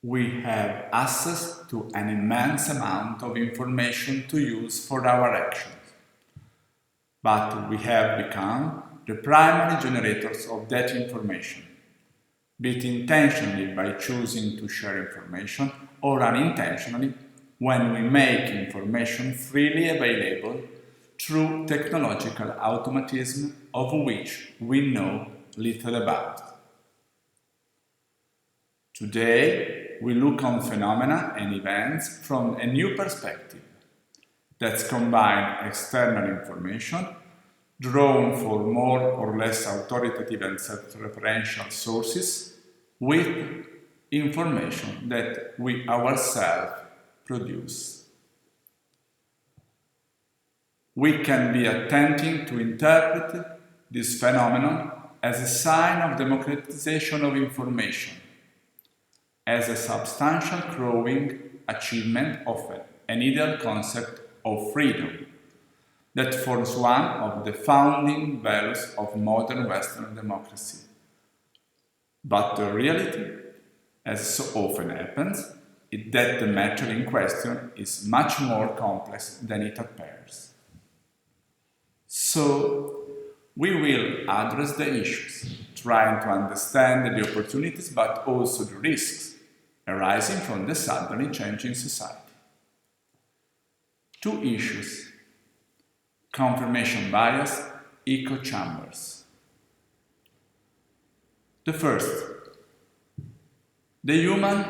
We have access to an immense amount of information to use for our actions, but we have become the primary generators of that information, be it intentionally by choosing to share information or unintentionally when we make information freely available through technological automatism of which we know little about. Today, we look on phenomena and events from a new perspective that combine external information drawn from more or less authoritative and self-referential sources with information that we ourselves produce. We can be attempting to interpret this phenomenon as a sign of democratization of information, as a substantial growing achievement of an ideal concept of freedom that forms one of the founding values of modern Western democracy. But the reality, as so often happens, is that the matter in question is much more complex than it appears. So, we will address the issues, trying to understand the opportunities but also the risks arising from the suddenly changing society. Two issues: confirmation bias, echo chambers. The first, the human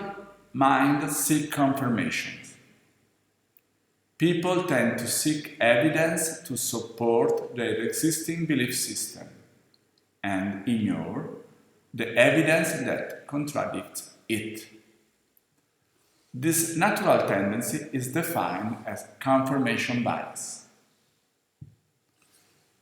mind seeks confirmations. People tend to seek evidence to support their existing belief system and ignore the evidence that contradicts it. This natural tendency is defined as confirmation bias.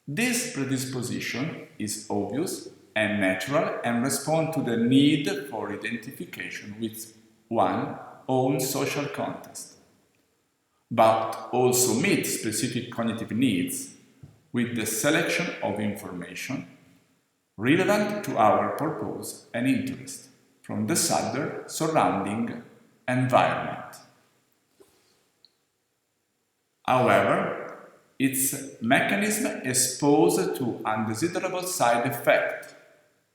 This predisposition is obvious and natural and responds to the need for identification with one's own social context, but also meets specific cognitive needs with the selection of information relevant to our purpose and interest from the surrounding environment. However, its mechanism exposed to undesirable side effects,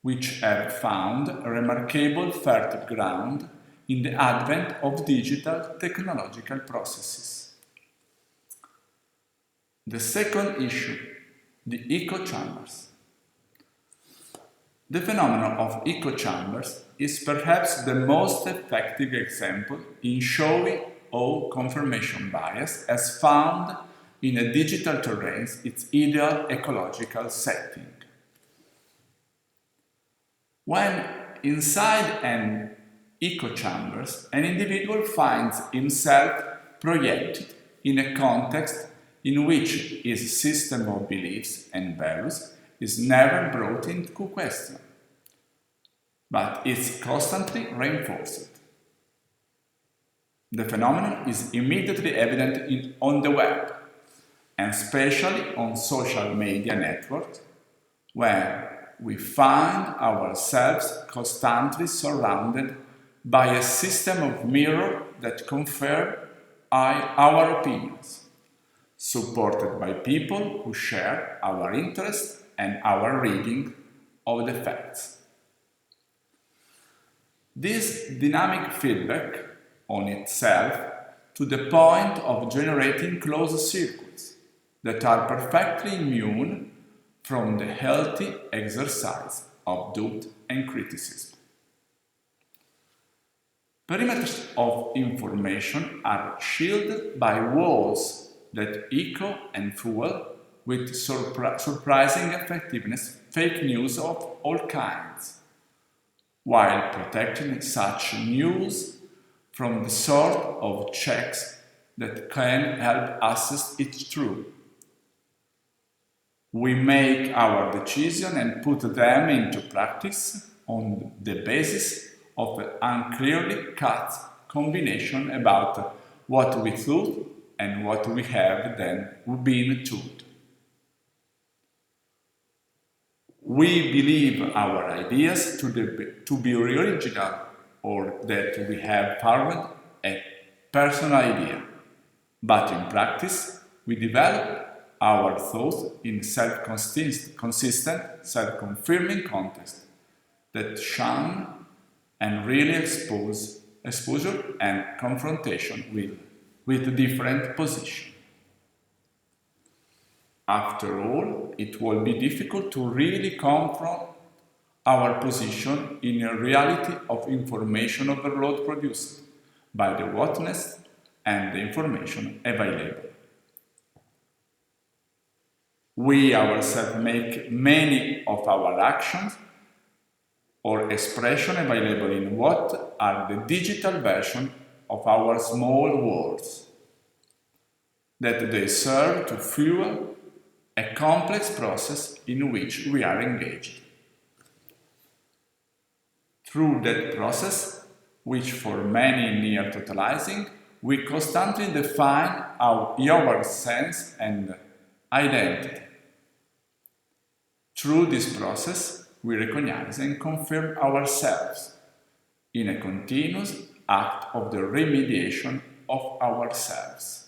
which have found a remarkable fertile ground in the advent of digital technological processes. The second issue, the echo chambers. The phenomenon of echo chambers is perhaps the most effective example in showing how confirmation bias has found in a digital terrain its ideal ecological setting. When inside an echo chamber, an individual finds himself projected in a context in which his system of beliefs and values is never brought into question, but is constantly reinforced. The phenomenon is immediately evident on the web, and especially on social media networks, where we find ourselves constantly surrounded by a system of mirrors that confirm our opinions, supported by people who share our interests and our reading of the facts. This dynamic feedback on itself to the point of generating closed circuits that are perfectly immune from the healthy exercise of doubt and criticism. Perimeters of information are shielded by walls that echo and fuel with surprising effectiveness fake news of all kinds, while protecting such news from the sort of checks that can help assess its truth. We make our decisions and put them into practice on the basis of an unclearly cut combination about what we thought and what we have then been told. We believe our ideas to be original or that we have formed a personal idea, but in practice we develop our thoughts in self-consistent, self-confirming context that shun and really exposure and confrontation with different positions. After all, it will be difficult to really confront our position in a reality of information overload produced by the whatness and the information available. We ourselves make many of our actions or expressions available in what are the digital version of our small worlds, that they serve to fuel a complex process in which we are engaged. Through that process, which for many near totalizing, we constantly define our sense and identity. Through this process, we recognize and confirm ourselves in a continuous act of the remediation of ourselves.